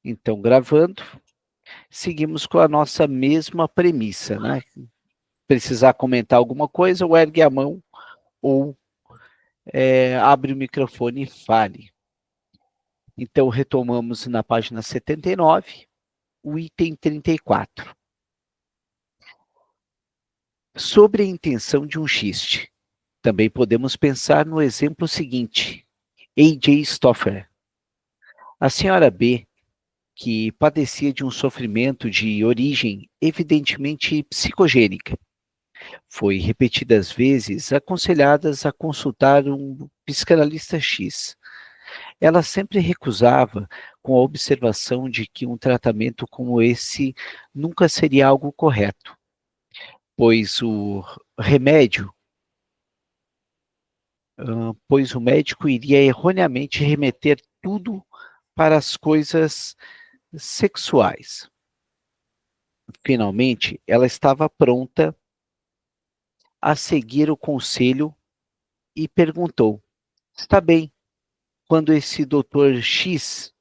Então, gravando, seguimos com a nossa mesma premissa, né? Precisar comentar alguma coisa, ou ergue a mão, ou abre o microfone e fale. Então, retomamos na página 79, o item 34. Sobre a intenção de um xiste, também podemos pensar no exemplo seguinte. A.J. Stoffer. A senhora B, que padecia de um sofrimento de origem evidentemente psicogênica, foi repetidas vezes aconselhadas a consultar um psicanalista X. Ela sempre recusava, com a observação de que um tratamento como esse nunca seria algo correto, pois o remédio, pois o médico iria erroneamente remeter tudo para as coisas sexuais. Finalmente, ela estava pronta a seguir o conselho e perguntou: está bem, quando esse Dr. X,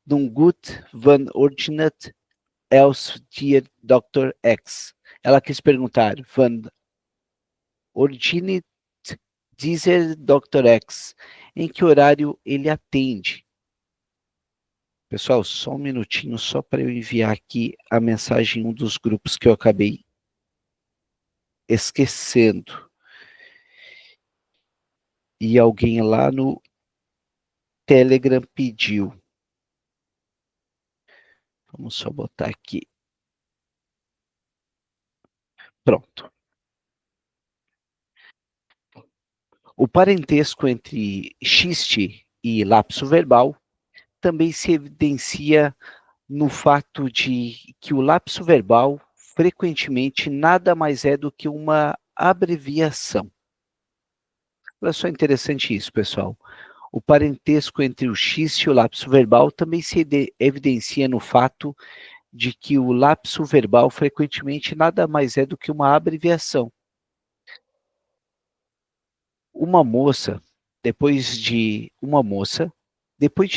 nun gut van ordnet els die Dr. X. Ela quis perguntar: van ordnet dieser Dr. X, em que horário ele atende? Pessoal, só um minutinho, só para eu enviar aqui a mensagem em um dos grupos que eu acabei esquecendo. E alguém lá no Telegram pediu. Vamos só botar aqui. Pronto. O parentesco entre xiste e lapso verbal também se evidencia no fato de que o lapso verbal frequentemente nada mais é do que uma abreviação. Olha só interessante isso, pessoal. O parentesco entre o xiste e o lapso verbal também se evidencia no fato de que o lapso verbal frequentemente nada mais é do que uma abreviação. Uma moça, depois de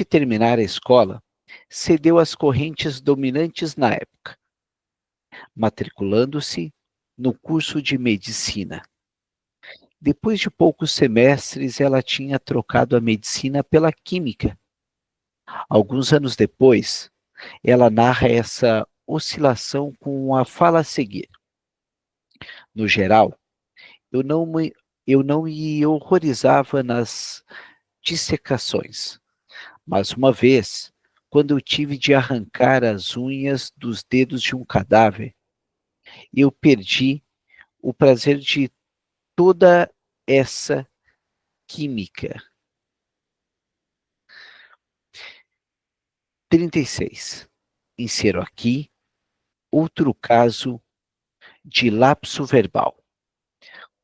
terminar a escola, cedeu às correntes dominantes na época, matriculando-se no curso de medicina. Depois de poucos semestres, ela tinha trocado a medicina pela química. Alguns anos depois, ela narra essa oscilação com a fala a seguir. No geral, eu não me horrorizava nas dissecações, mas uma vez, quando eu tive de arrancar as unhas dos dedos de um cadáver, eu perdi o prazer de toda essa química. 36. Insiro aqui outro caso de lapso verbal,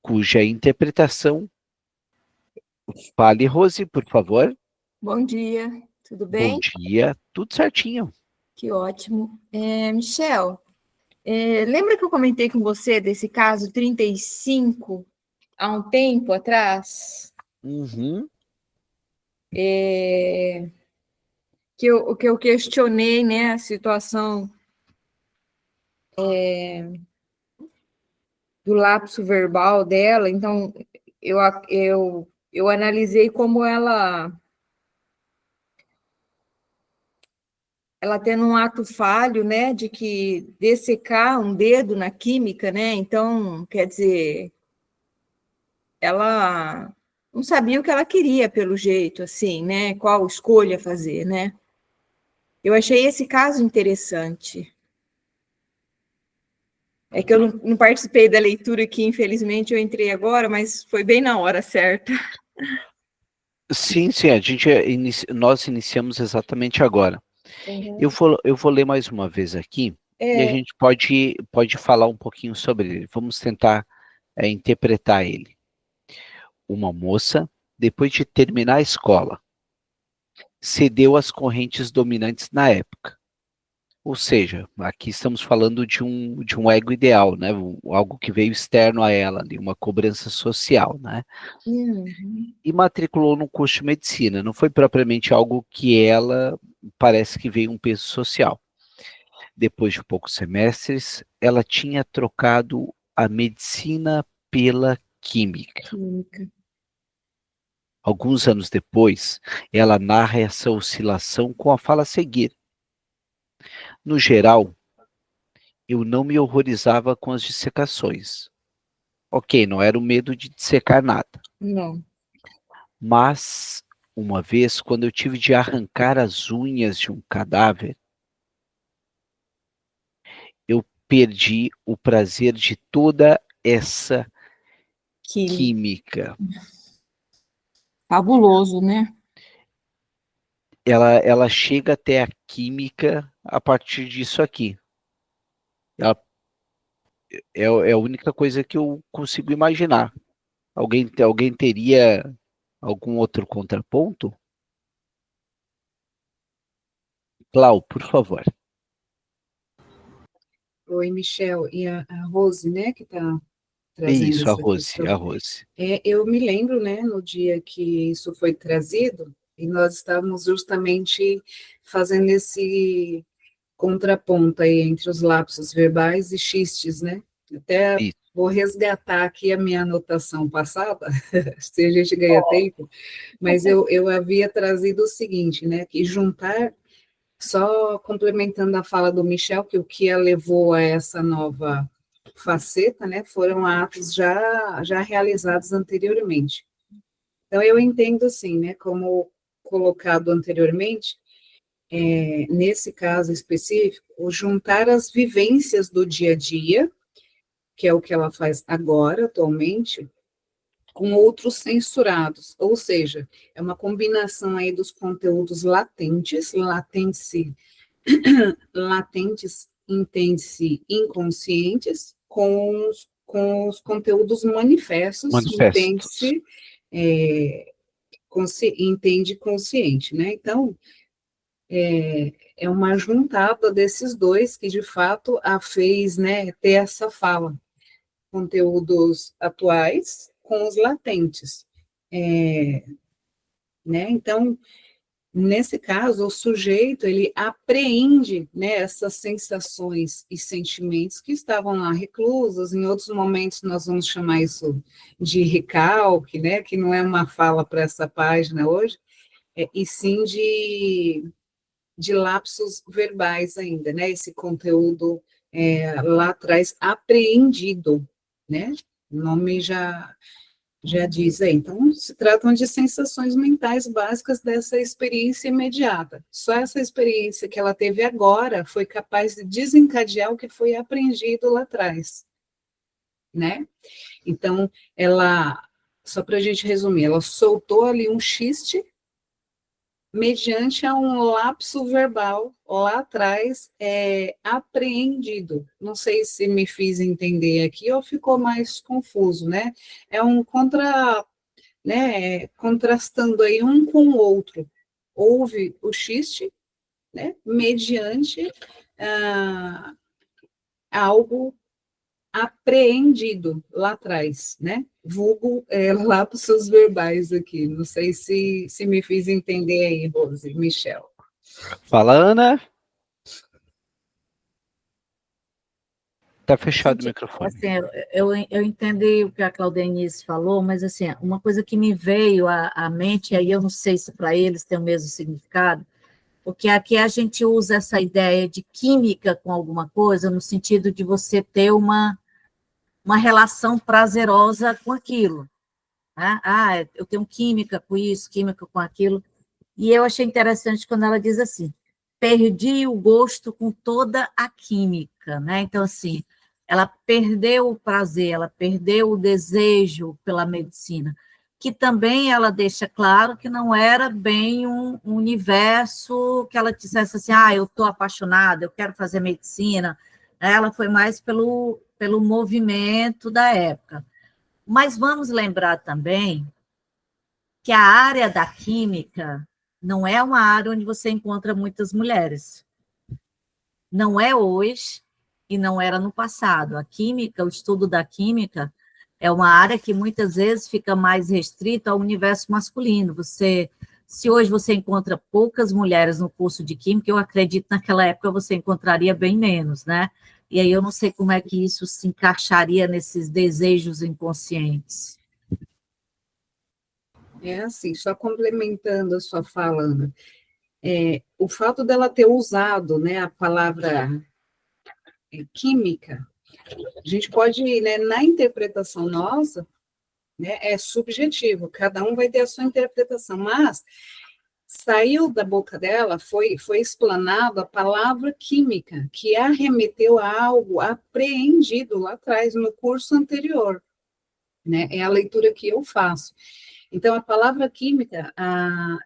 cuja interpretação... Fale, Rose, por favor. Bom dia, tudo Bom bem? dia, tudo certinho. Que ótimo. Michel, lembra que eu comentei com você desse caso 35 há um tempo atrás? Uhum. Que eu questionei, né, a situação do lapso verbal dela, então eu analisei como ela tendo um ato falho, né, de que dessecar um dedo na química, né, então, quer dizer, ela não sabia o que ela queria, pelo jeito, assim, né, qual escolha fazer, né. Eu achei esse caso interessante. É que eu não participei da leitura aqui, infelizmente, eu entrei agora, mas foi bem na hora certa. Sim, sim, nós iniciamos exatamente agora. Uhum. Eu vou ler mais uma vez aqui, e a gente pode falar um pouquinho sobre ele. Vamos tentar interpretar ele. Uma moça, depois de terminar a escola, cedeu às correntes dominantes na época. Ou seja, aqui estamos falando de um ego ideal, né? Algo que veio externo a ela, ali, uma cobrança social, né? Uhum. E matriculou no curso de medicina. Não foi propriamente algo que ela parece que veio um peso social. Depois de poucos semestres, ela tinha trocado a medicina pela química. Química. Alguns anos depois, ela narra essa oscilação com a fala a seguir. No geral, eu não me horrorizava com as dissecações. Ok, não era o medo de dissecar nada. Não. Mas, uma vez, quando eu tive de arrancar as unhas de um cadáver, eu perdi o prazer de toda essa química. Fabuloso, né? Ela chega até a química a partir disso aqui. Ela, é a única coisa que eu consigo imaginar. Alguém teria algum outro contraponto? Clau, por favor. Oi, Michel, e a Rose, né, que está trazendo Isso, a essa Rose, questão. a Rose. Eu me lembro, né, no dia que isso foi trazido, e nós estávamos justamente fazendo esse contraponto aí entre os lapsos verbais e xistes, né? Até Isso. vou resgatar aqui a minha anotação passada, se a gente ganha tempo, mas eu havia trazido o seguinte, né, que juntar, só complementando a fala do Michel, que o que a levou a essa nova faceta, né, foram atos já realizados anteriormente. Então, eu entendo assim, né, como colocado anteriormente, nesse caso específico, o juntar as vivências do dia a dia, que é o que ela faz agora, atualmente, com outros censurados, ou seja, é uma combinação aí dos conteúdos latentes, entende-se inconscientes, com os conteúdos manifestos, Manifestos. entende-se entende consciente, né? Então, é uma juntada desses dois que, de fato, a fez, né, ter essa fala, conteúdos atuais com os latentes, né? Então, nesse caso, o sujeito, ele apreende, né, essas sensações e sentimentos que estavam lá reclusos, em outros momentos nós vamos chamar isso de recalque, né, que não é uma fala para essa página hoje, e sim de lapsos verbais ainda, né, esse conteúdo lá atrás apreendido, né, o nome já diz aí. Então, se tratam de sensações mentais básicas dessa experiência imediata. Só essa experiência que ela teve agora foi capaz de desencadear o que foi aprendido lá atrás, né? Então, só para a gente resumir, ela soltou ali um xiste mediante a um lapso verbal lá atrás apreendido. Não sei se me fiz entender aqui ou ficou mais confuso, né? É um contrastando aí um com o outro. Houve o xiste, né, mediante algo apreendido lá atrás, né? Vulgo lapsos verbais aqui. Não sei se me fiz entender aí, Rose, Michel. Fala, Ana. Tá fechado o microfone. Assim, eu entendi o que a Claudenice falou, mas assim, uma coisa que me veio à mente, aí eu não sei se para eles tem o mesmo significado, porque aqui a gente usa essa ideia de química com alguma coisa, no sentido de você ter uma relação prazerosa com aquilo. Né? Ah, eu tenho química com isso, química com aquilo. E eu achei interessante quando ela diz assim, perdi o gosto com toda a química. Né? Então, assim, ela perdeu o prazer, ela perdeu o desejo pela medicina, que também ela deixa claro que não era bem um universo que ela dissesse assim, eu estou apaixonada, eu quero fazer medicina. Ela foi mais pelo movimento da época. Mas vamos lembrar também que a área da química não é uma área onde você encontra muitas mulheres. Não é hoje e não era no passado. A química, o estudo da química, é uma área que muitas vezes fica mais restrita ao universo masculino. Você Se hoje você encontra poucas mulheres no curso de Química, eu acredito que naquela época você encontraria bem menos, né? E aí eu não sei como é que isso se encaixaria nesses desejos inconscientes. É assim, só complementando a sua fala, Ana, o fato dela ter usado, né, a palavra química, a gente pode, né, na interpretação nossa, né, é subjetivo, cada um vai ter a sua interpretação, mas saiu da boca dela, foi explanado a palavra química, que arremeteu a algo apreendido lá atrás, no curso anterior, né, é a leitura que eu faço. Então, a palavra química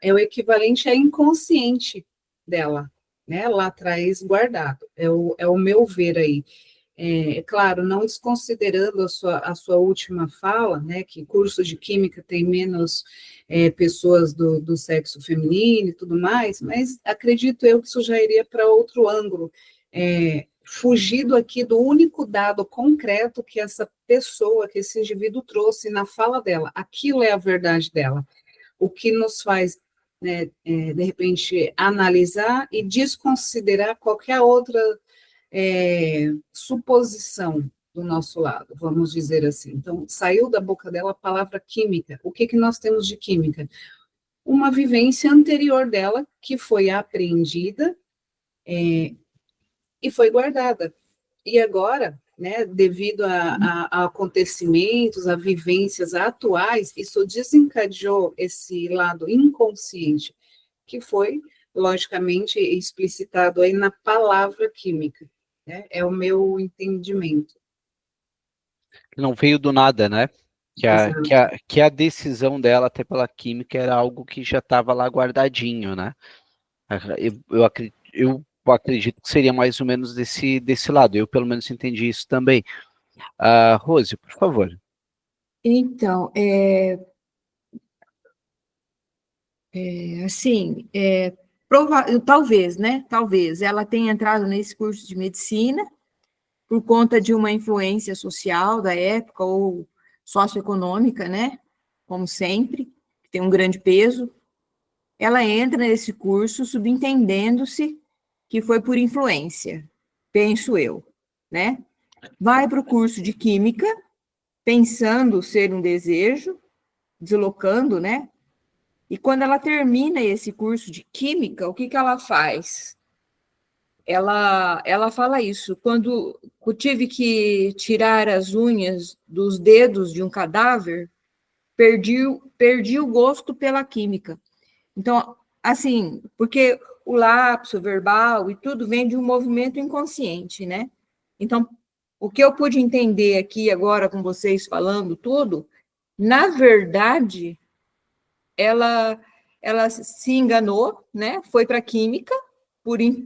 é o equivalente a inconsciente dela, né, lá atrás guardado, é o meu ver aí. Claro, não desconsiderando a sua última fala, né, que curso de química tem menos pessoas do sexo feminino e tudo mais, mas acredito eu que isso já iria para outro ângulo, fugido aqui do único dado concreto que essa pessoa, que esse indivíduo trouxe na fala dela, aquilo é a verdade dela, o que nos faz, né, de repente, analisar e desconsiderar qualquer outra suposição do nosso lado, vamos dizer assim. Então, saiu da boca dela a palavra química. O que nós temos de química? Uma vivência anterior dela, que foi apreendida e foi guardada. E agora, né, devido a acontecimentos, a vivências atuais, isso desencadeou esse lado inconsciente, que foi, logicamente, explicitado aí na palavra química. Né? É o meu entendimento. Não veio do nada, né? Exato. Que a decisão dela, até pela química, era algo que já estava lá guardadinho, né? Eu acredito que seria mais ou menos desse lado. Eu, pelo menos, entendi isso também. Rose, por favor. Então, assim, talvez, né? Talvez ela tenha entrado nesse curso de medicina por conta de uma influência social da época ou socioeconômica, né? Como sempre, que tem um grande peso. Ela entra nesse curso subentendendo-se que foi por influência, penso eu, né? Vai para o curso de química, pensando ser um desejo, deslocando, né? E quando ela termina esse curso de química, o que ela faz? Ela fala isso, quando eu tive que tirar as unhas dos dedos de um cadáver, perdi o gosto pela química. Então, assim, porque o lapso verbal e tudo vem de um movimento inconsciente, né? Então, o que eu pude entender aqui agora com vocês falando tudo, na verdade, ela se enganou, né? Foi para a química,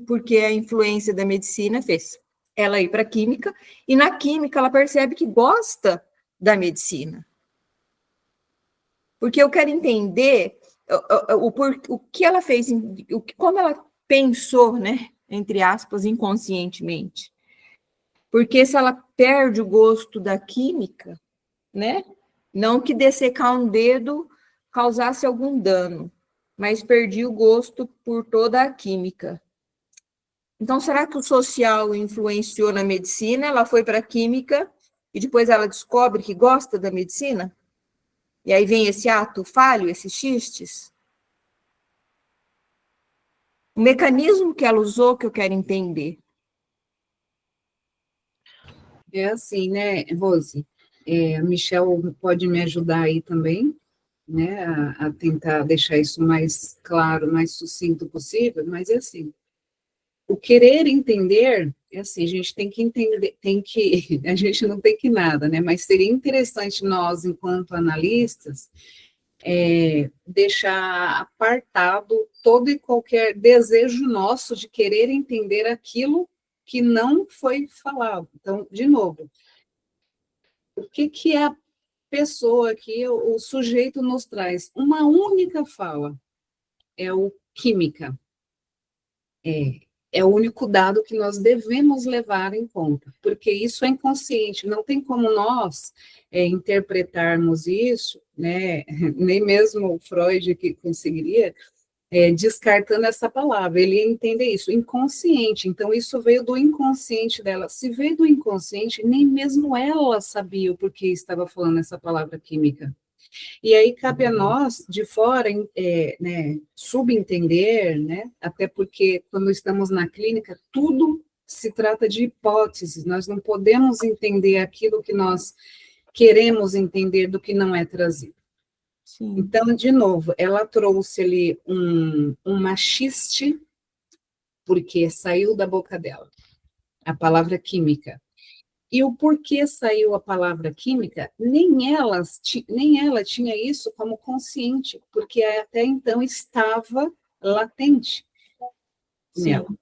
porque a influência da medicina fez ela ir para a química, e na química ela percebe que gosta da medicina. Porque eu quero entender o que ela fez, como ela pensou, né, entre aspas, inconscientemente. Porque se ela perde o gosto da química, né, não que dessecar um dedo causasse algum dano, mas perdi o gosto por toda a química. Então, será que o social influenciou na medicina? Ela foi para a química e depois ela descobre que gosta da medicina? E aí vem esse ato falho, esses xistes? O mecanismo que ela usou que eu quero entender. É assim, né, Rose? A Michelle pode me ajudar aí também, né, a tentar deixar isso mais claro, mais sucinto possível, mas é assim, o querer entender, é assim, a gente tem que entender, a gente não tem que nada, né, mas seria interessante nós, enquanto analistas, deixar apartado todo e qualquer desejo nosso de querer entender aquilo que não foi falado. Então, de novo, o que a pessoa aqui, o sujeito nos traz? Uma única fala, é o química. É o único dado que nós devemos levar em conta, porque isso é inconsciente, não tem como nós interpretarmos isso né, nem mesmo o Freud que conseguiria, descartando essa palavra, ele ia entender isso, inconsciente, então isso veio do inconsciente dela, se veio do inconsciente, nem mesmo ela sabia o porquê estava falando essa palavra química. E aí cabe a nós, de fora, né, subentender, né, até porque quando estamos na clínica, tudo se trata de hipóteses, nós não podemos entender aquilo que nós queremos entender do que não é trazido. Sim. Então, de novo, ela trouxe ali um machiste, porque saiu da boca dela a palavra química. E o porquê saiu a palavra química, nem ela tinha isso como consciente, porque até então estava latente nela. Sim.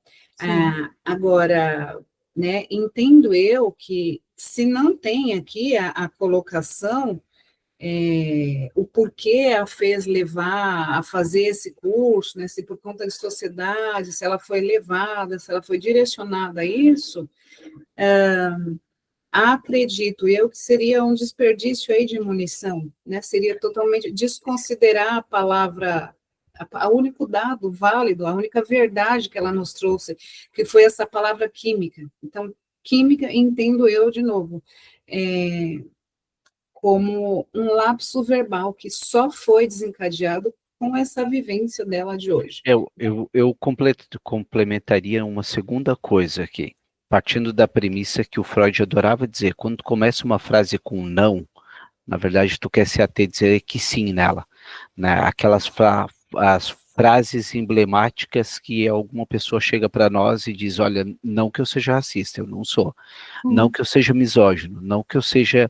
Agora, né, entendo eu que se não tem aqui a colocação, o porquê a fez levar a fazer esse curso, né, se por conta de sociedade, se ela foi levada, se ela foi direcionada a isso, acredito eu que seria um desperdício aí de munição, né, seria totalmente desconsiderar a palavra, o único dado válido, a única verdade que ela nos trouxe, que foi essa palavra química. Então, química, entendo eu, de novo, como um lapso verbal que só foi desencadeado com essa vivência dela de hoje. Eu complementaria uma segunda coisa aqui, partindo da premissa que o Freud adorava dizer, quando tu começa uma frase com não, na verdade tu quer se ater dizer que sim nela, né? Aquelas as frases emblemáticas que alguma pessoa chega para nós e diz, olha, não que eu seja racista, eu não sou, não que eu seja misógino, não que eu seja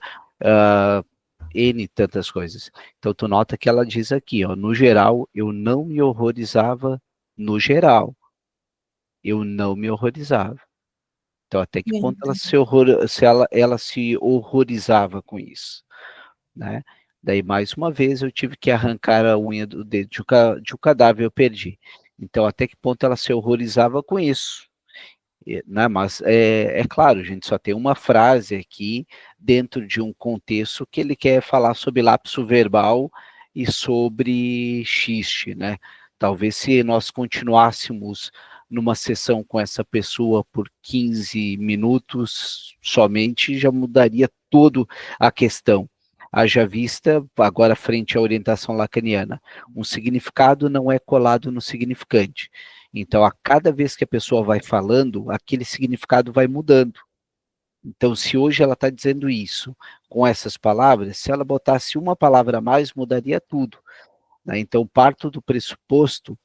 N tantas coisas. Então tu nota que ela diz aqui, ó, no geral, eu não me horrorizava, no geral, eu não me horrorizava. Então até que ponto ela ela se horrorizava com isso, né? Daí mais uma vez eu tive que arrancar a unha do dedo de um cadáver, eu perdi. Então até que ponto ela se horrorizava com isso? Né, mas é claro, a gente só tem uma frase aqui dentro de um contexto que ele quer falar sobre lapso verbal e sobre xiste, né? Talvez se nós continuássemos numa sessão com essa pessoa por 15 minutos somente, já mudaria toda a questão. Haja vista, agora frente à orientação lacaniana, um significado não é colado no significante. Então, a cada vez que a pessoa vai falando, aquele significado vai mudando. Então, se hoje ela está dizendo isso com essas palavras, se ela botasse uma palavra a mais, mudaria tudo, né? Então, parto do pressuposto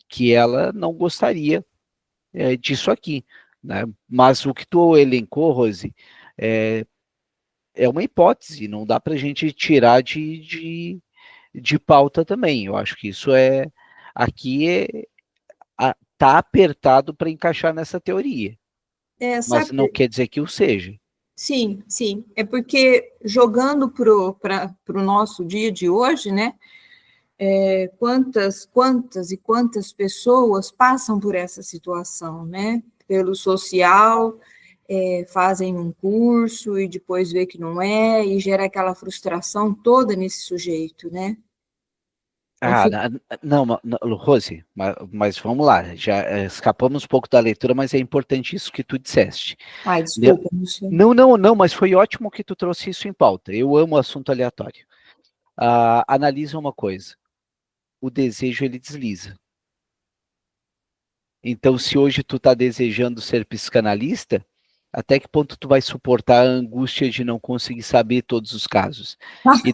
que ela não gostaria disso aqui, né? Mas o que tu elencou, Rose, é uma hipótese, não dá para a gente tirar de pauta também. Eu acho que isso aqui tá apertado para encaixar nessa teoria, mas não quer dizer que o seja. Sim, sim. É porque jogando para o nosso dia de hoje, né? Quantas e quantas pessoas passam por essa situação, né? Pelo social, fazem um curso e depois vê que não é, e gera aquela frustração toda nesse sujeito, né? Não, Rose, mas vamos lá, já escapamos um pouco da leitura, mas é importante isso que tu disseste. Ai, desculpa, não, mas foi ótimo que tu trouxe isso em pauta. Eu amo assunto aleatório. Analisa uma coisa, o desejo ele desliza. Então, se hoje tu tá desejando ser psicanalista, até que ponto tu vai suportar a angústia de não conseguir saber todos os casos? E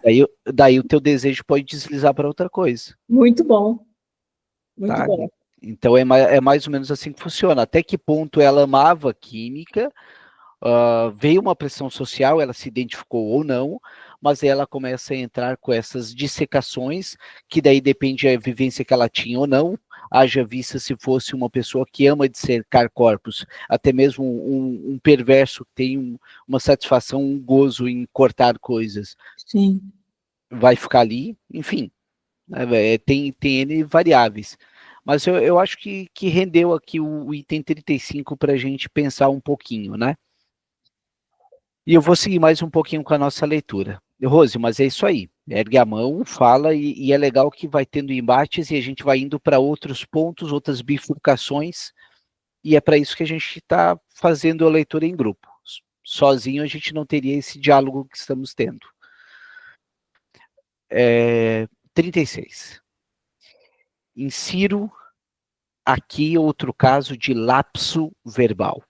daí o teu desejo pode deslizar para outra coisa. Muito bom. Muito tá? bom. Então é mais ou menos assim que funciona. Até que ponto ela amava química, veio uma pressão social, ela se identificou ou não, mas ela começa a entrar com essas dissecações, que daí depende da vivência que ela tinha ou não, haja vista se fosse uma pessoa que ama dissecar corpos, até mesmo um perverso que tem uma satisfação, um gozo em cortar coisas. Sim. Vai ficar ali, enfim, né, tem N variáveis. Mas eu acho que rendeu aqui o item 35 para a gente pensar um pouquinho, né? E eu vou seguir mais um pouquinho com a nossa leitura. Rose, mas é isso aí. ergue a mão, fala, e é legal que vai tendo embates e a gente vai indo para outros pontos, outras bifurcações, e é para isso que a gente está fazendo a leitura em grupo. Sozinho a gente não teria esse diálogo que estamos tendo. 36. Insiro aqui outro caso de lapso verbal,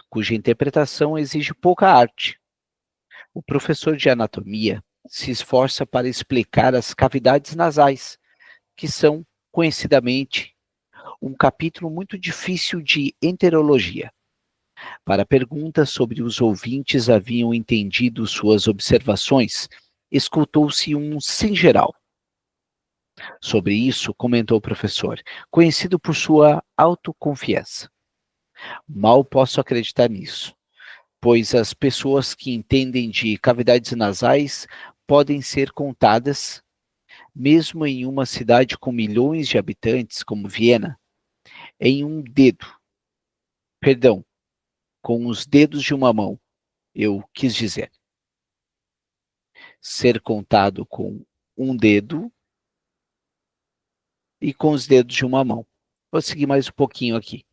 cuja interpretação exige pouca arte. O professor de anatomia se esforça para explicar as cavidades nasais, que são, conhecidamente, um capítulo muito difícil de enterologia. Para perguntas sobre os ouvintes haviam entendido suas observações, escutou-se um sim geral. Sobre isso, comentou o professor, conhecido por sua autoconfiança. Mal posso acreditar nisso, pois as pessoas que entendem de cavidades nasais podem ser contadas, mesmo em uma cidade com milhões de habitantes, como Viena, em um dedo. Perdão, com os dedos de uma mão, eu quis dizer. Ser contado com um dedo e com os dedos de uma mão. Vou seguir mais um pouquinho aqui.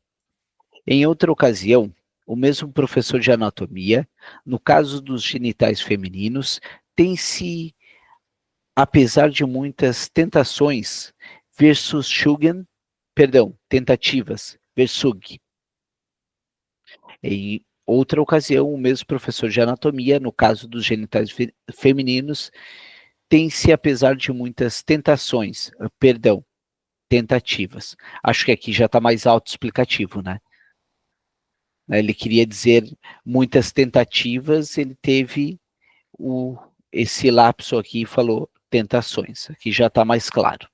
Em outra ocasião, o mesmo professor de anatomia, no caso dos genitais femininos, tem-se, apesar de muitas tentações, tentativas, versug. Em outra ocasião, o mesmo professor de anatomia, no caso dos genitais femininos, tem-se, apesar de muitas tentativas. Acho que aqui já está mais autoexplicativo, né? Ele queria dizer muitas tentativas, ele teve esse lapso aqui e falou tentações. Aqui já está mais claro.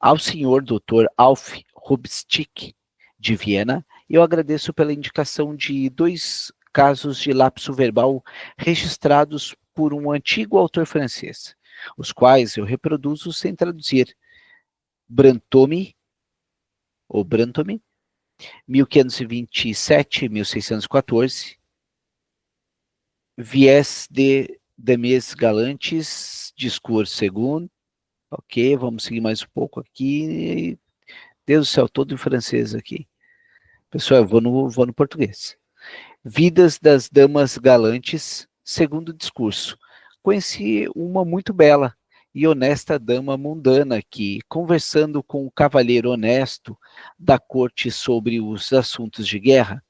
Ao senhor Dr. Alf Rubstick, de Viena, eu agradeço pela indicação de 2 casos de lapso verbal registrados por um antigo autor francês, os quais eu reproduzo sem traduzir. Brantôme, 1527-1614, Vies de Demes Galantes, Discours Second. Ok, vamos seguir mais um pouco aqui. Deus do céu, todo em francês aqui. Pessoal, eu vou no português. Vidas das Damas Galantes, segundo discurso. Conheci uma muito bela e honesta dama mundana que, conversando com um cavalheiro honesto da corte sobre os assuntos de guerra,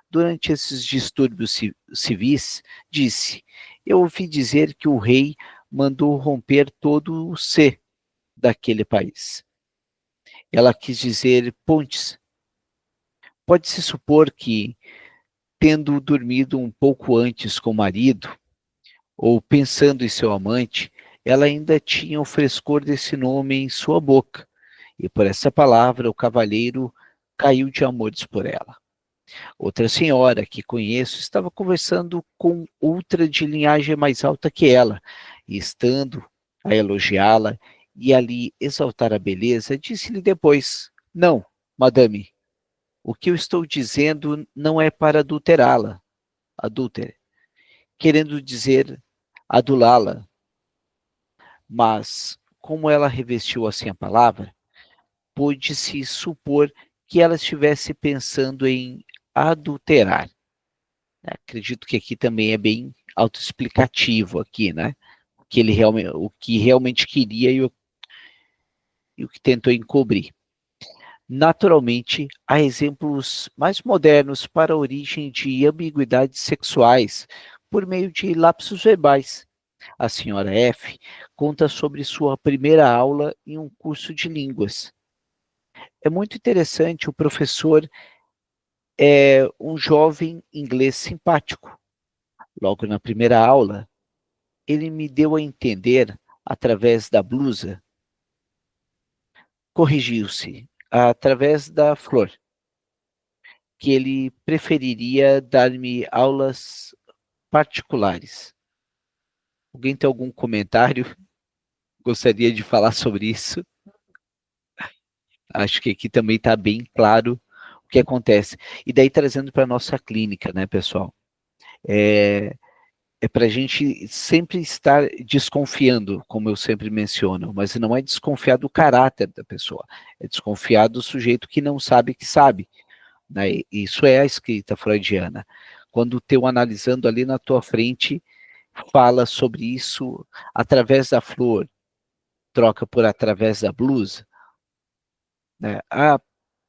durante esses distúrbios civis, disse: eu ouvi dizer que o rei mandou romper todo o C daquele país. Ela quis dizer pontes. Pode-se supor que, tendo dormido um pouco antes com o marido, ou pensando em seu amante, ela ainda tinha o frescor desse nome em sua boca, e por essa palavra o cavalheiro caiu de amores por ela. Outra senhora que conheço estava conversando com outra de linhagem mais alta que ela, e estando a elogiá-la e ali exaltar a beleza, disse-lhe depois: não, madame, o que eu estou dizendo não é para adulterá-la, querendo dizer adulá-la, mas como ela revestiu assim a palavra, pôde-se supor que ela estivesse pensando em adulterar. Acredito que aqui também é bem autoexplicativo aqui, né? O que realmente queria e o que tentou encobrir. Naturalmente, há exemplos mais modernos para a origem de ambiguidades sexuais por meio de lapsos verbais. A senhora F conta sobre sua primeira aula em um curso de línguas. É muito interessante, o professor é um jovem inglês simpático. Logo na primeira aula, ele me deu a entender, através da blusa, corrigiu-se, através da flor, que ele preferiria dar-me aulas particulares. Alguém tem algum comentário? Gostaria de falar sobre isso? Acho que aqui também está bem claro o que acontece. E daí trazendo para a nossa clínica, né, pessoal? é para a gente sempre estar desconfiando, como eu sempre menciono, mas não é desconfiar do caráter da pessoa, é desconfiar do sujeito que não sabe que sabe, né? Isso é a escrita freudiana. Quando o teu analisando ali na tua frente fala sobre isso através da flor, troca por através da blusa, né?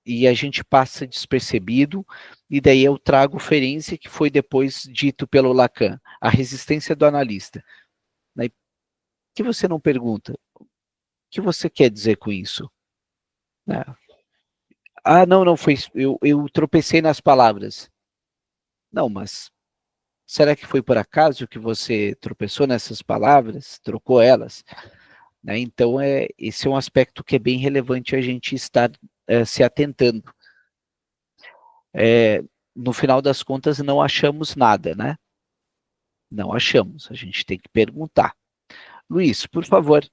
E a gente passa despercebido, e daí eu trago Ferenczi, que foi depois dito pelo Lacan, a resistência do analista. Né? Que você não pergunta, o que você quer dizer com isso? Né? Não, foi, eu tropecei nas palavras. Não, mas será que foi por acaso que você tropeçou nessas palavras, trocou elas? Né? Então, esse é um aspecto que é bem relevante a gente estar se atentando. No final das contas, não achamos nada, né? Não achamos, a gente tem que perguntar. Luiz, por favor.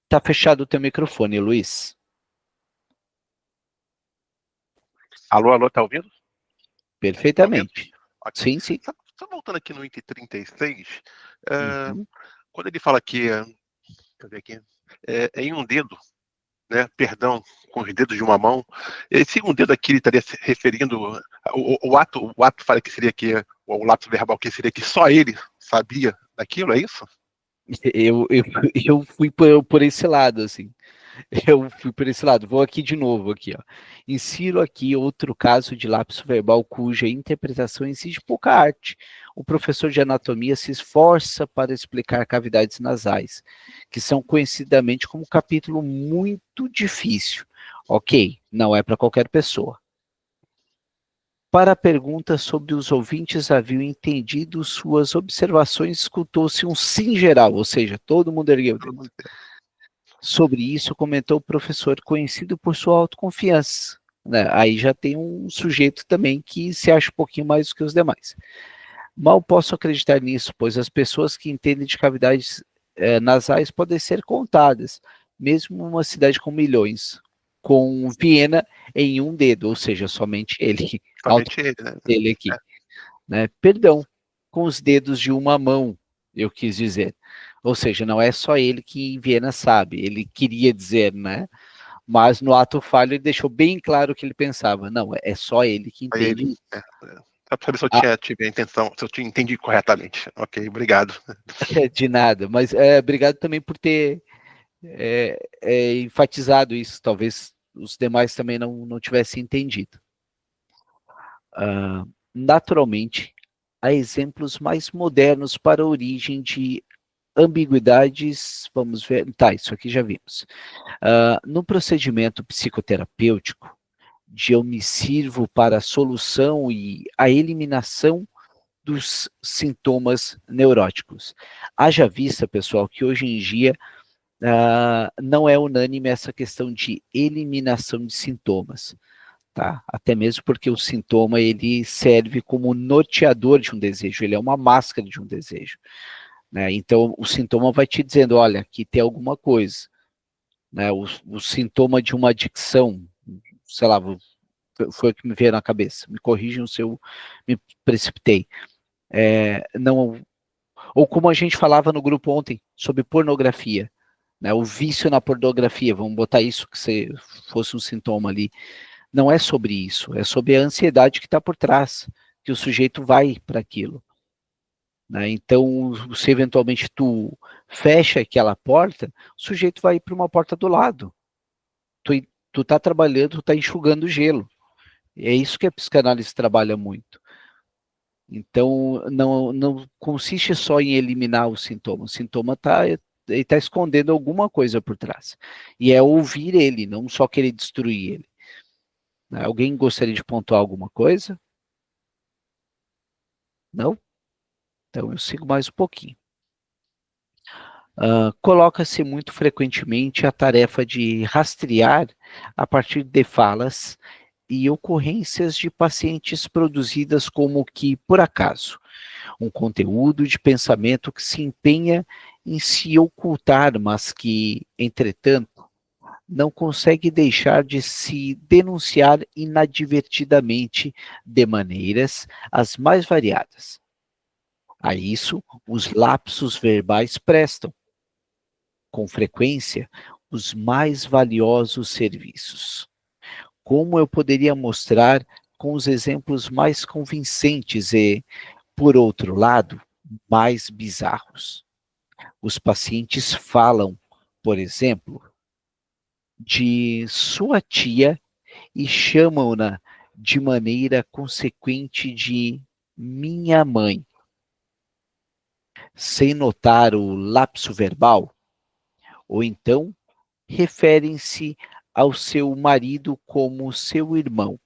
Tá fechado o teu microfone, Luiz. Alô, alô, tá ouvindo? Perfeitamente. Tá okay. Sim, sim. Só voltando aqui no item 36, quando ele fala que, deixa eu ver aqui, em um dedo, né, perdão, com os dedos de uma mão, esse um dedo aqui ele estaria se referindo, o ato fala que seria que, o lapso verbal que seria que só ele sabia daquilo, é isso? Eu fui por esse lado, assim. Eu fui por esse lado. Vou aqui de novo, aqui, ó. Insiro aqui outro caso de lapso verbal cuja interpretação exige pouca arte. O professor de anatomia se esforça para explicar cavidades nasais, que são conhecidamente como um capítulo muito difícil. Ok, não é para qualquer pessoa. Para a pergunta sobre os ouvintes haviam entendido suas observações, escutou-se um sim geral, ou seja, todo mundo ergueu o dedo. Sobre isso, comentou o professor, conhecido por sua autoconfiança. Né? Aí já tem um sujeito também que se acha um pouquinho mais do que os demais. Mal posso acreditar nisso, pois as pessoas que entendem de cavidades nasais podem ser contadas, mesmo numa cidade com milhões, com Viena em um dedo, ou seja, somente ele. Somente ele, né? Ele aqui. Né? Perdão, com os dedos de uma mão, eu quis dizer. Ou seja, não é só ele que em Viena sabe, ele queria dizer, né? Mas no ato falho ele deixou bem claro o que ele pensava. Não, é só ele que entende. Ele, só para saber se eu tive a intenção, se eu te entendi corretamente. Ok, obrigado. De nada, mas obrigado também por ter enfatizado isso. Talvez os demais também não tivessem entendido. Naturalmente, há exemplos mais modernos para a origem de ambiguidades, vamos ver, isso aqui já vimos. No procedimento psicoterapêutico, eu me sirvo para a solução e a eliminação dos sintomas neuróticos. Haja vista, pessoal, que hoje em dia não é unânime essa questão de eliminação de sintomas. Tá? Até mesmo porque o sintoma ele serve como norteador de um desejo, ele é uma máscara de um desejo. Né? Então, o sintoma vai te dizendo, olha, aqui tem alguma coisa. Né? O sintoma de uma adicção, sei lá, foi o que me veio na cabeça. Me corrijam se eu me precipitei. Não, ou como a gente falava no grupo ontem, sobre pornografia. Né? O vício na pornografia, vamos botar isso que se fosse um sintoma ali. Não é sobre isso, é sobre a ansiedade que está por trás, que o sujeito vai para aquilo. Né? Então, se eventualmente tu fecha aquela porta, o sujeito vai para uma porta do lado. Tu tá trabalhando, tu tá enxugando gelo. É isso que a psicanálise trabalha muito. Então, não consiste só em eliminar o sintoma. O sintoma ele tá escondendo alguma coisa por trás. E é ouvir ele, não só querer destruir ele. Alguém gostaria de pontuar alguma coisa? Não? Então eu sigo mais um pouquinho. Coloca-se muito frequentemente a tarefa de rastrear a partir de falas e ocorrências de pacientes produzidas como que, por acaso, um conteúdo de pensamento que se empenha em se ocultar, mas que, entretanto, não consegue deixar de se denunciar inadvertidamente de maneiras as mais variadas. A isso, os lapsos verbais prestam, com frequência, os mais valiosos serviços. Como eu poderia mostrar com os exemplos mais convincentes e, por outro lado, mais bizarros. Os pacientes falam, por exemplo, de sua tia e chamam-na de maneira consequente de minha mãe, sem notar o lapso verbal, ou então referem-se ao seu marido como seu irmão.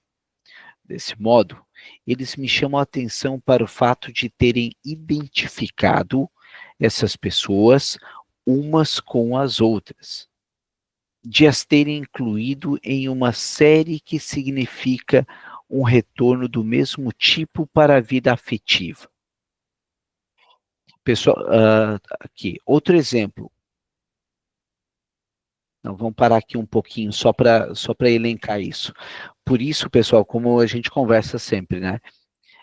Desse modo, eles me chamam a atenção para o fato de terem identificado essas pessoas umas com as outras, de as terem incluído em uma série que significa um retorno do mesmo tipo para a vida afetiva. Pessoal, aqui, outro exemplo. Não, vamos parar aqui um pouquinho só para elencar isso. Por isso, pessoal, como a gente conversa sempre, né?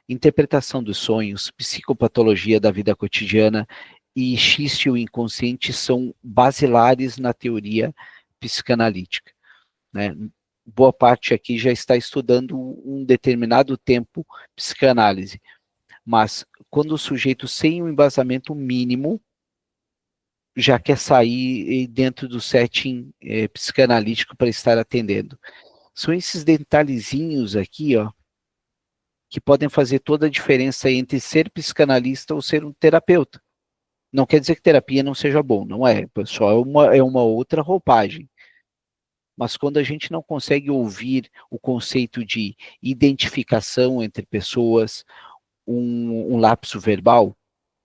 Interpretação dos sonhos, psicopatologia da vida cotidiana e xiste o inconsciente são basilares na teoria psicanalítica, né? Boa parte aqui já está estudando um determinado tempo psicanálise, mas quando o sujeito sem um embasamento mínimo já quer sair dentro do setting psicanalítico para estar atendendo. São esses detalhezinhos aqui, ó, que podem fazer toda a diferença entre ser psicanalista ou ser um terapeuta. Não quer dizer que terapia não seja bom, não é, pessoal, é uma outra roupagem. Mas quando a gente não consegue ouvir o conceito de identificação entre pessoas, um lapso verbal,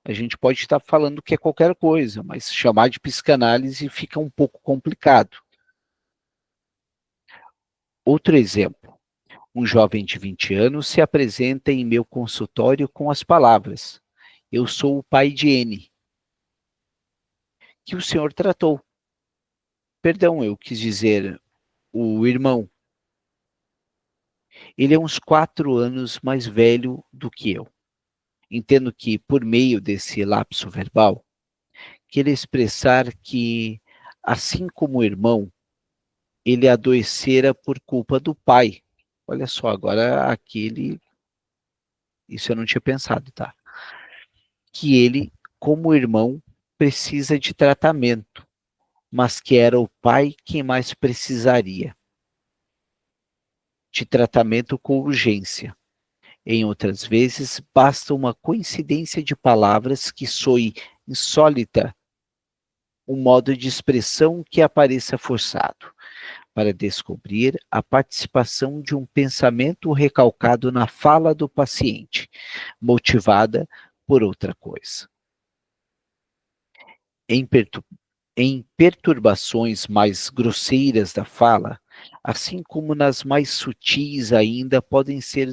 a gente pode estar falando que é qualquer coisa, mas chamar de psicanálise fica um pouco complicado. Outro exemplo. Um jovem de 20 anos se apresenta em meu consultório com as palavras: eu sou o pai de N, que o senhor tratou. Perdão, eu quis dizer o irmão. Ele é uns 4 anos mais velho do que eu. Entendo que, por meio desse lapso verbal, queira expressar que, assim como o irmão, ele adoecera por culpa do pai. Olha só, agora aquele... Isso eu não tinha pensado, tá? Que ele, como irmão, precisa de tratamento, mas que era o pai quem mais precisaria de tratamento com urgência. Em outras vezes, basta uma coincidência de palavras que soe insólita, um modo de expressão que apareça forçado, para descobrir a participação de um pensamento recalcado na fala do paciente, motivada por outra coisa. Em perturbações mais grosseiras da fala, assim como nas mais sutis ainda, podem ser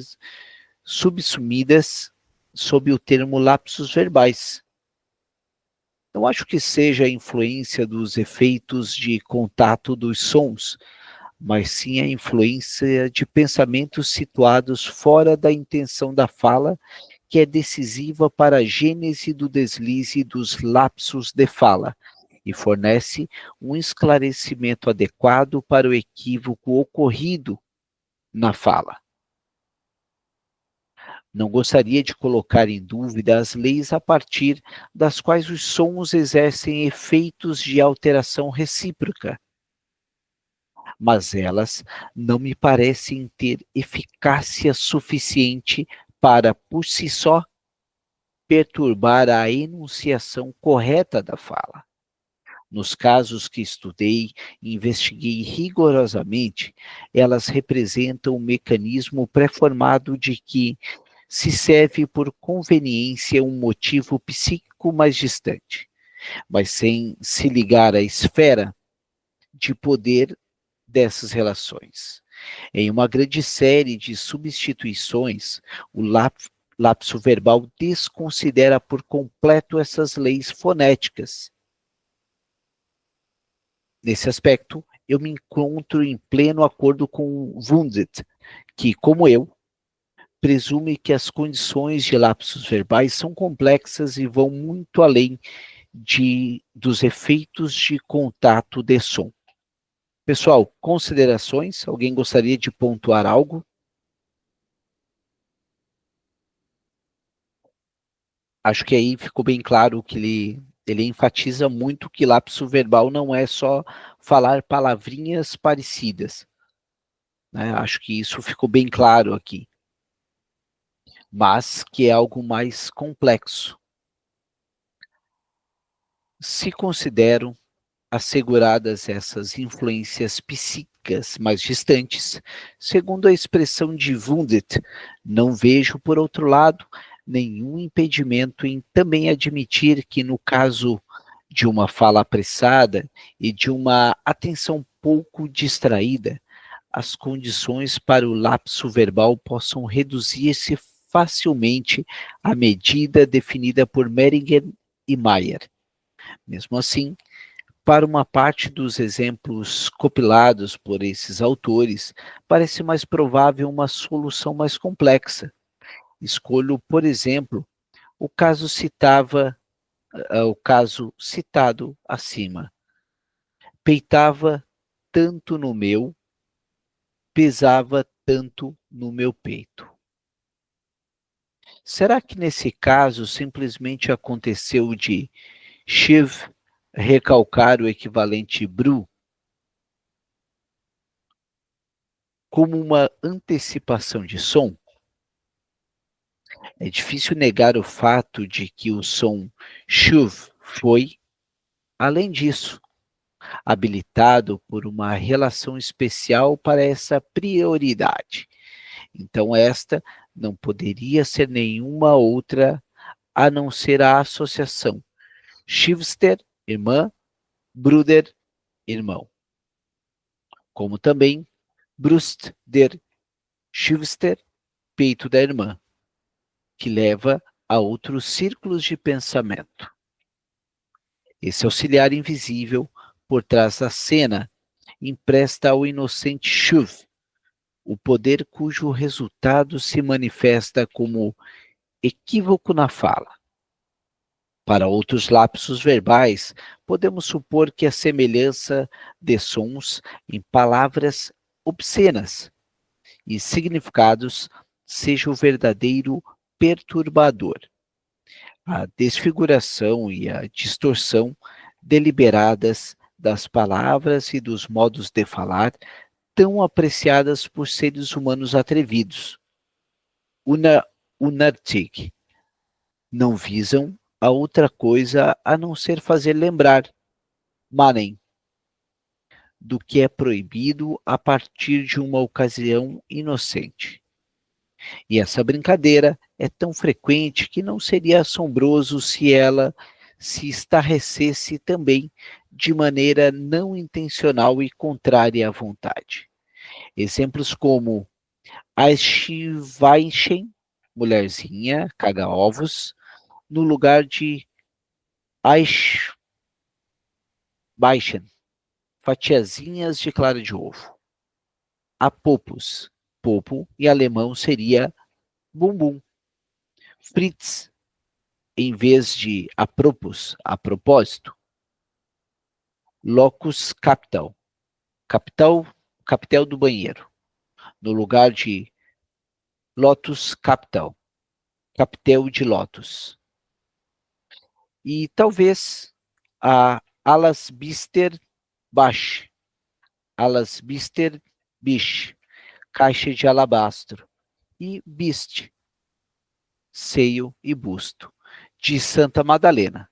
subsumidas sob o termo lapsos verbais. Não acho que seja a influência dos efeitos de contato dos sons, mas sim a influência de pensamentos situados fora da intenção da fala, que é decisiva para a gênese do deslize dos lapsos de fala, e fornece um esclarecimento adequado para o equívoco ocorrido na fala. Não gostaria de colocar em dúvida as leis a partir das quais os sons exercem efeitos de alteração recíproca, mas elas não me parecem ter eficácia suficiente para, por si só, perturbar a enunciação correta da fala. Nos casos que estudei e investiguei rigorosamente, elas representam um mecanismo pré-formado de que se serve por conveniência um motivo psíquico mais distante, mas sem se ligar à esfera de poder dessas relações. Em uma grande série de substituições, o lapso verbal desconsidera por completo essas leis fonéticas. Nesse aspecto, eu me encontro em pleno acordo com Wundt, que, como eu, presume que as condições de lapsos verbais são complexas e vão muito além dos efeitos de contato de som. Pessoal, considerações? Alguém gostaria de pontuar algo? Acho que aí ficou bem claro que ele enfatiza muito que lapso verbal não é só falar palavrinhas parecidas, né? Acho que isso ficou bem claro aqui, mas que é algo mais complexo. Se considero asseguradas essas influências psíquicas mais distantes, segundo a expressão de Wundt, não vejo, por outro lado, nenhum impedimento em também admitir que, no caso de uma fala apressada e de uma atenção pouco distraída, as condições para o lapso verbal possam reduzir-se facilmente à medida definida por Mehringer e Mayer. Mesmo assim, para uma parte dos exemplos compilados por esses autores, parece mais provável uma solução mais complexa. Escolho, por exemplo, o caso citado acima. Peitava tanto no meu, pesava tanto no meu peito. Será que nesse caso simplesmente aconteceu de Shiv recalcar o equivalente Bru como uma antecipação de som? É difícil negar o fato de que o som Shuv foi, além disso, habilitado por uma relação especial para essa prioridade. Então, esta não poderia ser nenhuma outra a não ser a associação Shivster, irmã, Bruder, irmão. Como também Brust der Schwester, peito da irmã, que leva a outros círculos de pensamento. Esse auxiliar invisível por trás da cena empresta ao inocente Shuv o poder cujo resultado se manifesta como equívoco na fala. Para outros lapsos verbais, podemos supor que a semelhança de sons em palavras obscenas e significados seja o verdadeiro perturbador. A desfiguração e a distorção deliberadas das palavras e dos modos de falar, tão apreciadas por seres humanos atrevidos, unartig, não visam a outra coisa a não ser fazer lembrar, manem, do que é proibido a partir de uma ocasião inocente. E essa brincadeira é tão frequente que não seria assombroso se ela se estarrecesse também de maneira não intencional e contrária à vontade. Exemplos como Aschweinchen, mulherzinha, caga ovos, no lugar de Eichweichen, fatiazinhas de clara de ovo. Apopos, popo, em alemão seria bumbum. Fritz, em vez de apropos, a propósito. Locus capital, capital do banheiro, no lugar de lotus capital, capitel de lótus. E talvez a Alasbister Bash, Alasbister Bish, caixa de alabastro, e Bist, seio e busto, de Santa Madalena.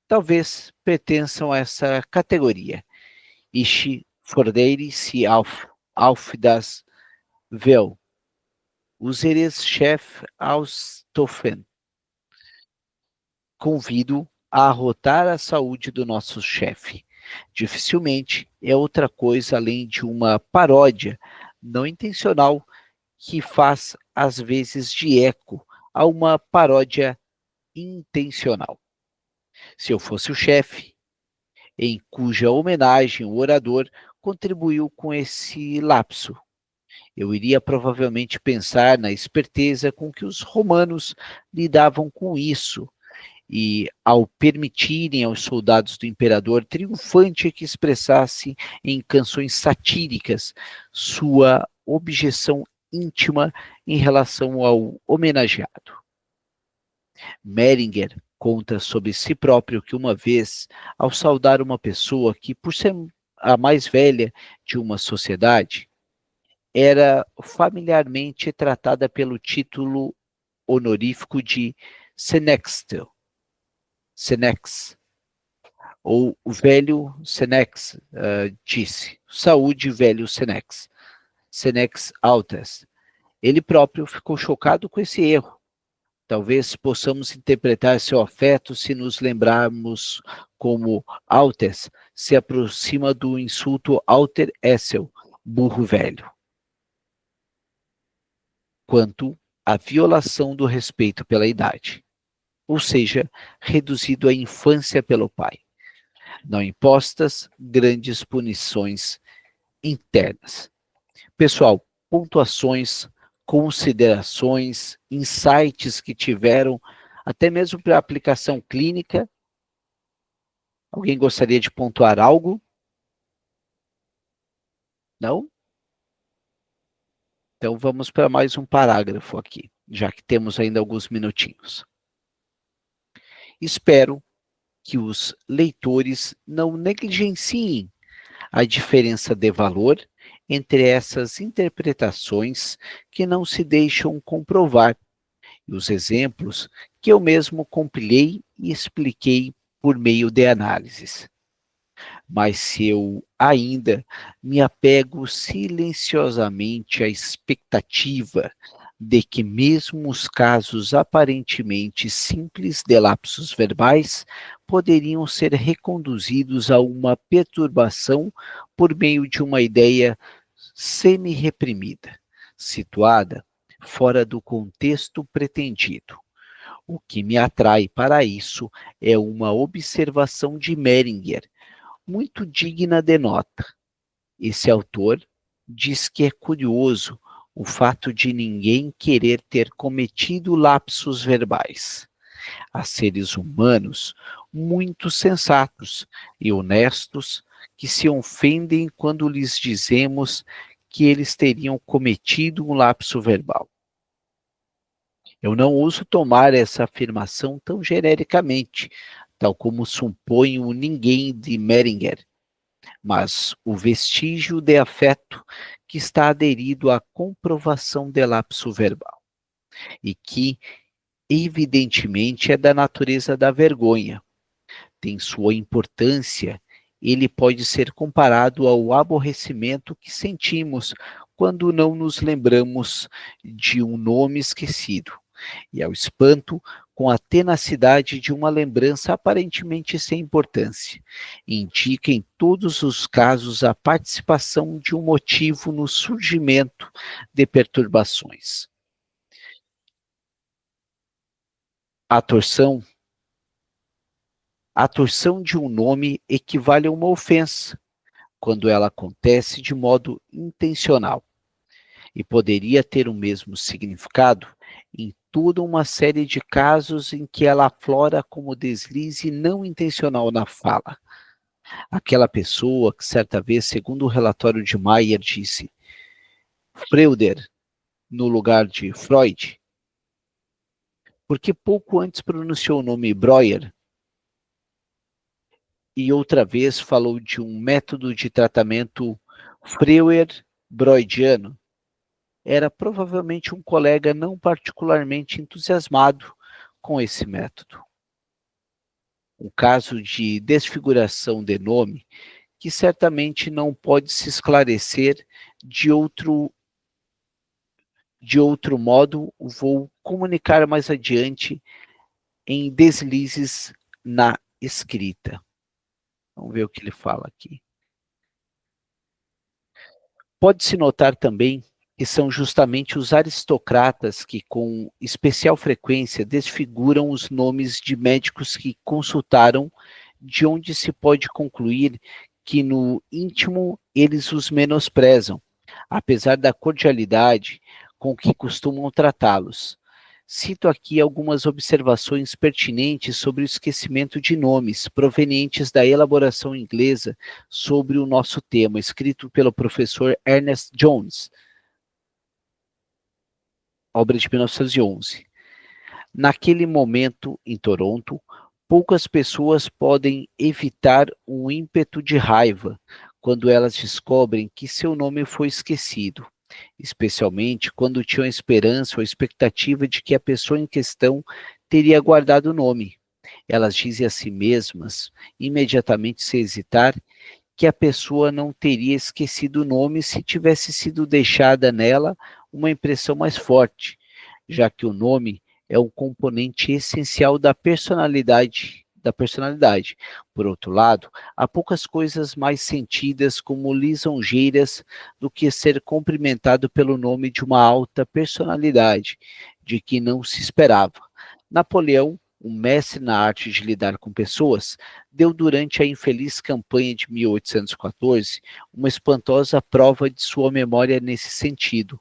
Talvez pertençam a essa categoria. Ich fordere Sie auf das Vel. Unseres Chef ausstoffen. Convido a arrotar a saúde do nosso chefe. Dificilmente é outra coisa além de uma paródia não intencional que faz às vezes de eco a uma paródia intencional. Se eu fosse o chefe, em cuja homenagem o orador contribuiu com esse lapso. Eu iria provavelmente pensar na esperteza com que os romanos lidavam com isso, e ao permitirem aos soldados do imperador triunfante que expressasse em canções satíricas sua objeção íntima em relação ao homenageado. Meringer conta sobre si próprio que uma vez, ao saudar uma pessoa que, por ser a mais velha de uma sociedade, era familiarmente tratada pelo título honorífico de Senextel, Senex, ou o velho Senex, disse, saúde velho Senex, Senex Altes. Ele próprio ficou chocado com esse erro. Talvez possamos interpretar seu afeto se nos lembrarmos como Altes se aproxima do insulto Alter Essel, burro velho. Quanto à violação do respeito pela idade, ou seja, reduzido à infância pelo pai, não impostas grandes punições internas. Pessoal, pontuações, considerações, insights que tiveram, até mesmo para a aplicação clínica. Alguém gostaria de pontuar algo? Não? Então vamos para mais um parágrafo aqui, já que temos ainda alguns minutinhos. Espero que os leitores não negligenciem a diferença de valor entre essas interpretações que não se deixam comprovar e os exemplos que eu mesmo compilei e expliquei por meio de análises. Mas se eu ainda me apego silenciosamente à expectativa de que mesmo os casos aparentemente simples de lapsos verbais poderiam ser reconduzidos a uma perturbação por meio de uma ideia semi-reprimida, situada fora do contexto pretendido. O que me atrai para isso é uma observação de Meringer, muito digna de nota. Esse autor diz que é curioso o fato de ninguém querer ter cometido lapsos verbais. Há seres humanos muito sensatos e honestos que se ofendem quando lhes dizemos que eles teriam cometido um lapso verbal. Eu não ouso tomar essa afirmação tão genericamente, tal como supõe o ninguém de Meringer, mas o vestígio de afeto que está aderido à comprovação de lapso verbal, e que, evidentemente, é da natureza da vergonha. Tem sua importância, ele pode ser comparado ao aborrecimento que sentimos quando não nos lembramos de um nome esquecido, e ao espanto com a tenacidade de uma lembrança aparentemente sem importância. Indica em todos os casos a participação de um motivo no surgimento de perturbações. A torção de um nome equivale a uma ofensa, quando ela acontece de modo intencional, e poderia ter o mesmo significado em toda uma série de casos em que ela aflora como deslize não intencional na fala. Aquela pessoa que certa vez, segundo o relatório de Mayer, disse Freuder no lugar de Freud, porque pouco antes pronunciou o nome Breuer e outra vez falou de um método de tratamento Freuer-Breudiano. Era provavelmente um colega não particularmente entusiasmado com esse método. Um caso de desfiguração de nome que certamente não pode se esclarecer de outro modo, vou comunicar mais adiante em deslizes na escrita. Vamos ver o que ele fala aqui. Pode-se notar também que são justamente os aristocratas que, com especial frequência, desfiguram os nomes de médicos que consultaram de onde se pode concluir que no íntimo eles os menosprezam, apesar da cordialidade com que costumam tratá-los. Cito aqui algumas observações pertinentes sobre o esquecimento de nomes, provenientes da elaboração inglesa sobre o nosso tema, escrito pelo professor Ernest Jones, obra de 1911. Naquele momento, em Toronto, poucas pessoas podem evitar um ímpeto de raiva quando elas descobrem que seu nome foi esquecido, especialmente quando tinham a esperança ou a expectativa de que a pessoa em questão teria guardado o nome. Elas dizem a si mesmas, imediatamente sem hesitar, que a pessoa não teria esquecido o nome se tivesse sido deixada nela uma impressão mais forte, já que o nome é um componente essencial da personalidade. Por outro lado, há poucas coisas mais sentidas como lisonjeiras do que ser cumprimentado pelo nome de uma alta personalidade, de que não se esperava. Napoleão, um mestre na arte de lidar com pessoas, deu durante a infeliz campanha de 1814 uma espantosa prova de sua memória nesse sentido.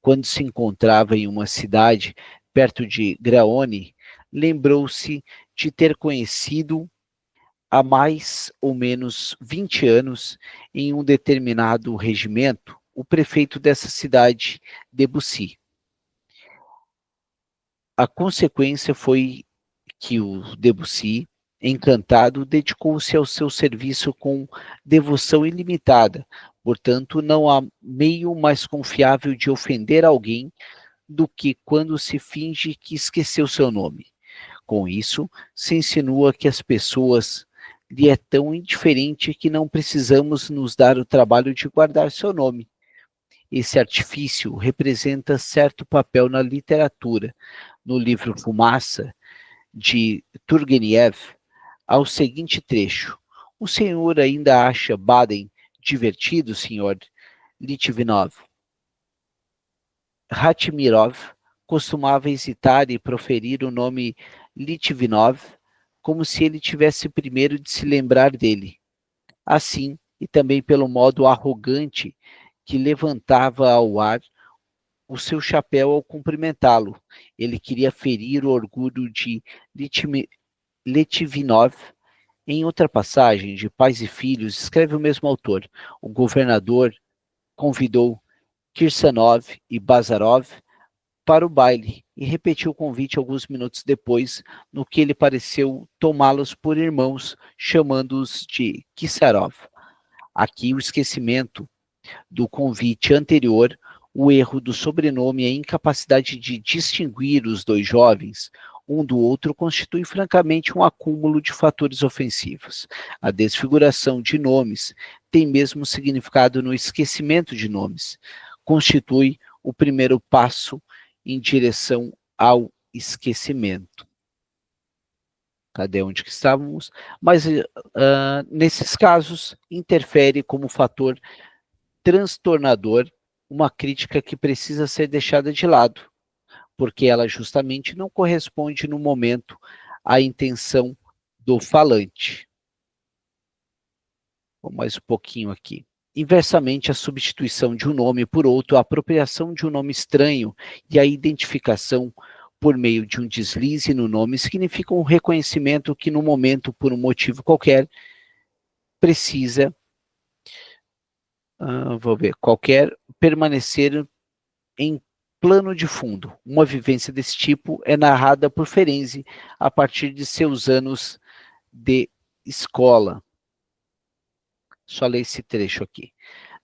Quando se encontrava em uma cidade perto de Graone, lembrou-se de ter conhecido há mais ou menos 20 anos, em um determinado regimento, o prefeito dessa cidade, Debussy. A consequência foi que o Debussy, encantado, dedicou-se ao seu serviço com devoção ilimitada. Portanto, não há meio mais confiável de ofender alguém do que quando se finge que esqueceu seu nome. Com isso, se insinua que as pessoas lhe é tão indiferente que não precisamos nos dar o trabalho de guardar seu nome. Esse artifício representa certo papel na literatura. No livro Fumaça, de Turgenev, há o seguinte trecho: o senhor ainda acha Baden divertido, senhor Litvinov? Ratmirov costumava hesitar e proferir o nome Litvinov como se ele tivesse primeiro de se lembrar dele. Assim, e também pelo modo arrogante que levantava ao ar o seu chapéu ao cumprimentá-lo. Ele queria ferir o orgulho de Litvinov. Em outra passagem, de Pais e Filhos, escreve o mesmo autor: o governador convidou Kirsanov e Bazarov para o baile e repetiu o convite alguns minutos depois, no que ele pareceu tomá-los por irmãos, chamando-os de Kisarov. Aqui o esquecimento do convite anterior, o erro do sobrenome e a incapacidade de distinguir os dois jovens um do outro constitui francamente um acúmulo de fatores ofensivos. A desfiguração de nomes tem mesmo significado no esquecimento de nomes. Constitui o primeiro passo em direção ao esquecimento. Cadê onde que estávamos? Mas, nesses casos, interfere como fator transtornador uma crítica que precisa ser deixada de lado, porque ela justamente não corresponde no momento à intenção do falante. Vamos mais um pouquinho aqui. Inversamente, a substituição de um nome por outro, a apropriação de um nome estranho e a identificação por meio de um deslize no nome significam um reconhecimento que no momento, por um motivo qualquer, precisa, permanecer em plano de fundo. Uma vivência desse tipo é narrada por Ferenczi a partir de seus anos de escola. Só ler esse trecho aqui.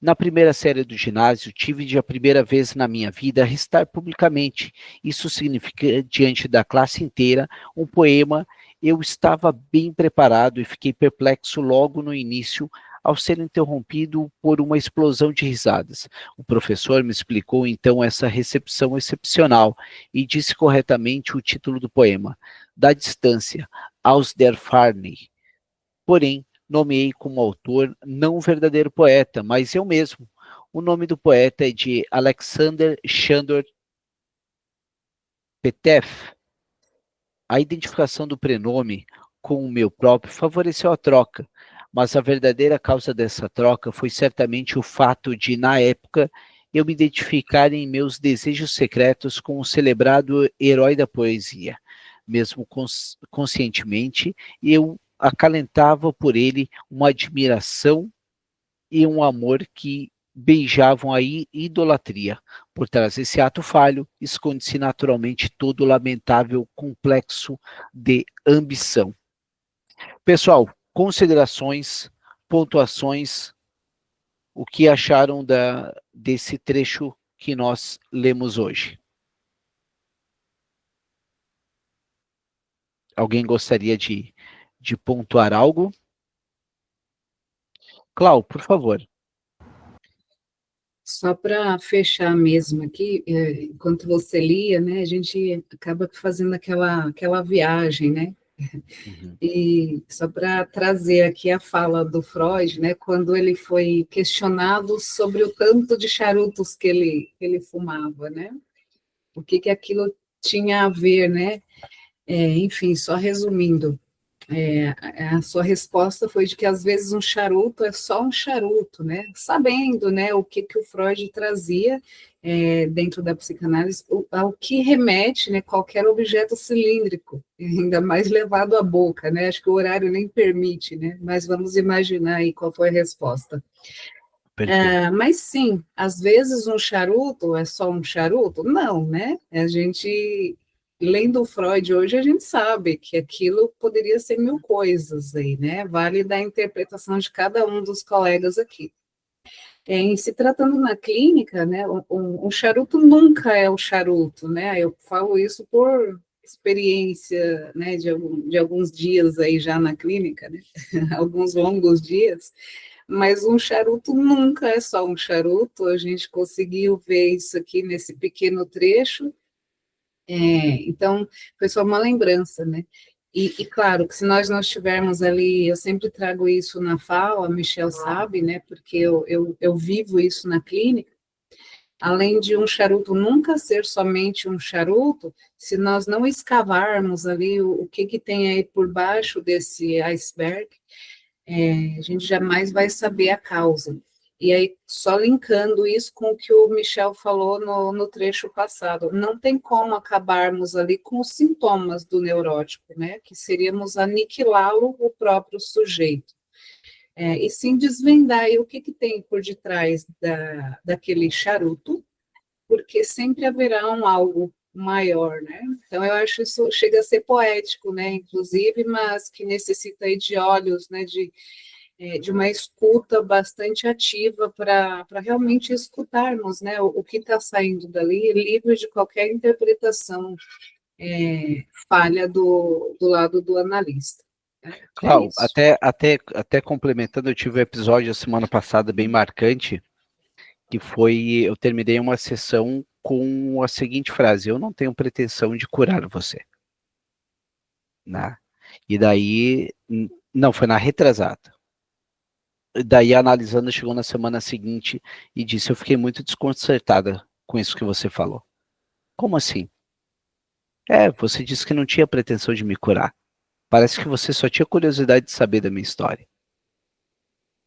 Na primeira série do ginásio, tive de a primeira vez na minha vida recitar publicamente. Isso significa, diante da classe inteira, um poema. Eu estava bem preparado e fiquei perplexo logo no início, ao ser interrompido por uma explosão de risadas. O professor me explicou então essa recepção excepcional e disse corretamente o título do poema: Da distância, Aus der Ferne. Porém, nomeei como autor não um verdadeiro poeta, mas eu mesmo. O nome do poeta é de Alexander Shandor Petev. A identificação do prenome com o meu próprio favoreceu a troca, mas a verdadeira causa dessa troca foi certamente o fato de, na época, eu me identificar em meus desejos secretos com o celebrado herói da poesia. Mesmo conscientemente, eu acalentava por ele uma admiração e um amor que beijavam a idolatria. Por trás desse ato falho, esconde-se naturalmente todo o lamentável complexo de ambição. Pessoal, considerações, pontuações, o que acharam desse trecho que nós lemos hoje? Alguém gostaria de pontuar algo? Clau, por favor. Só para fechar mesmo aqui, enquanto você lia, né, a gente acaba fazendo aquela viagem, né? Uhum. E só para trazer aqui a fala do Freud, né, quando ele foi questionado sobre o tanto de charutos que ele fumava, né? O que aquilo tinha a ver, né? Enfim, só resumindo, a sua resposta foi de que às vezes um charuto é só um charuto, né? Sabendo, né, o que o Freud trazia dentro da psicanálise, ao que remete, né, qualquer objeto cilíndrico, ainda mais levado à boca, né? Acho que o horário nem permite, né? Mas vamos imaginar aí qual foi a resposta. Mas sim, às vezes um charuto é só um charuto? Não, né? A gente, lendo o Freud hoje, a gente sabe que aquilo poderia ser mil coisas aí, né? Vale da interpretação de cada um dos colegas aqui. Em se tratando na clínica, né, um charuto nunca é o charuto, né? Eu falo isso por experiência, né, de alguns dias aí já na clínica, né? Alguns longos dias. Mas um charuto nunca é só um charuto, a gente conseguiu ver isso aqui nesse pequeno trecho, então foi só uma lembrança, né? E claro, que se nós não estivermos ali, eu sempre trago isso na fala, a Michelle sabe, né? Porque eu vivo isso na clínica, além de um charuto nunca ser somente um charuto, se nós não escavarmos ali o que tem aí por baixo desse iceberg, a gente jamais vai saber a causa. E aí, só linkando isso com o que o Michel falou no trecho passado, não tem como acabarmos ali com os sintomas do neurótico, né? Que seríamos aniquilá-lo, o próprio sujeito. E sim desvendar aí o que tem por detrás daquele charuto, porque sempre haverá um algo maior, né? Então, eu acho isso chega a ser poético, né? Inclusive, mas que necessita aí de olhos, né? De uma escuta bastante ativa para realmente escutarmos, né? O que está saindo dali, livre de qualquer interpretação falha do lado do analista. Clau, Isso. até complementando, eu tive um episódio a semana passada bem marcante, que foi, eu terminei uma sessão com a seguinte frase: eu não tenho pretensão de curar você. Né? E daí, não, foi na retrasada. Daí, analisando, chegou na semana seguinte e disse: eu fiquei muito desconcertada com isso que você falou. Como assim? Você disse que não tinha pretensão de me curar. Parece que você só tinha curiosidade de saber da minha história.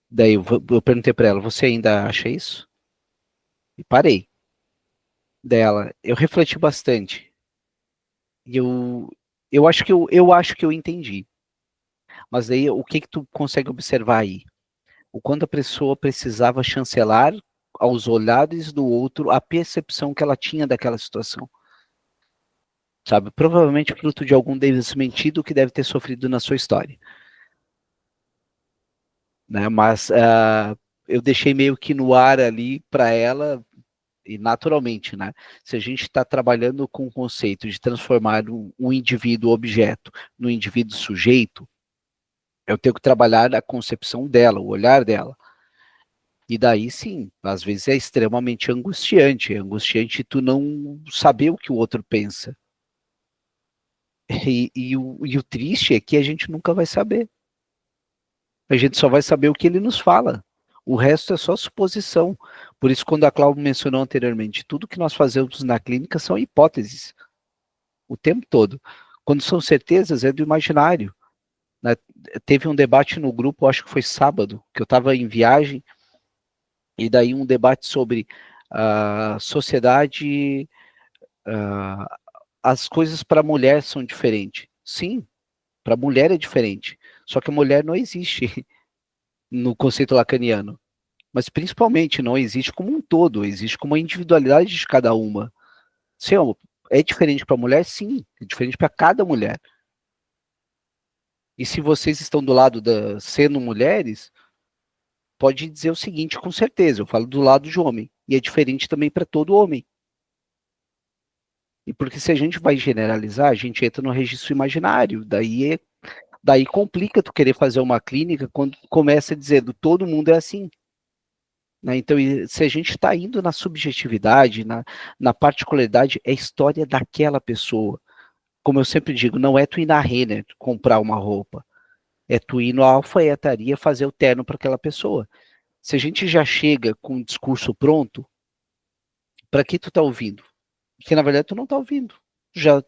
Daí eu perguntei para ela: você ainda acha isso? E parei. Dela, eu refleti bastante. E eu acho que eu entendi. Mas daí o que tu consegue observar aí? O quanto a pessoa precisava chancelar aos olhares do outro a percepção que ela tinha daquela situação. Sabe? Provavelmente fruto de algum desmentido que deve ter sofrido na sua história. Né? Mas eu deixei meio que no ar ali para ela, e naturalmente, né? Se a gente está trabalhando com o conceito de transformar um indivíduo objeto no indivíduo sujeito, eu tenho que trabalhar a concepção dela, o olhar dela. E daí sim, às vezes é extremamente angustiante. É angustiante tu não saber o que o outro pensa. E o triste é que a gente nunca vai saber. A gente só vai saber o que ele nos fala. O resto é só suposição. Por isso, quando a Cláudia mencionou anteriormente, tudo que nós fazemos na clínica são hipóteses. O tempo todo. Quando são certezas, é do imaginário. né? Teve um debate no grupo, acho que foi sábado, que eu estava em viagem, e daí um debate sobre a sociedade, as coisas para a mulher são diferentes. Sim, para a mulher é diferente, só que a mulher não existe no conceito lacaniano, mas principalmente não existe como um todo, existe como a individualidade de cada uma. Se é diferente para a mulher, sim, é diferente para cada mulher. E se vocês estão do lado sendo mulheres, pode dizer o seguinte, com certeza, eu falo do lado de homem, e é diferente também para todo homem. E porque se a gente vai generalizar, a gente entra no registro imaginário, daí complica tu querer fazer uma clínica quando começa dizendo todo mundo é assim. Né? Então, se a gente está indo na subjetividade, na particularidade, é a história daquela pessoa. Como eu sempre digo, não é tu ir na Renner comprar uma roupa, é tu ir na alfaiataria fazer o terno para aquela pessoa. Se a gente já chega com um discurso pronto, para que tu tá ouvindo? Porque na verdade tu não tá ouvindo, já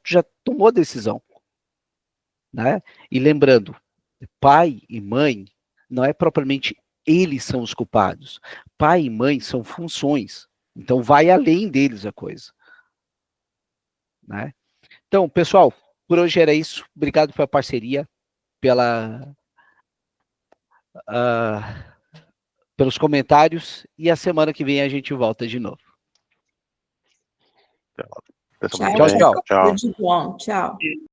tomou a decisão, né? E lembrando, pai e mãe não é propriamente eles são os culpados. Pai e mãe são funções, então vai além deles a coisa, né? Então, pessoal, por hoje era isso. Obrigado pela parceria, pelos comentários, e a semana que vem a gente volta de novo. Pessoal, Tchau, muito bem. tchau. Tchau. Tudo de bom. Tchau.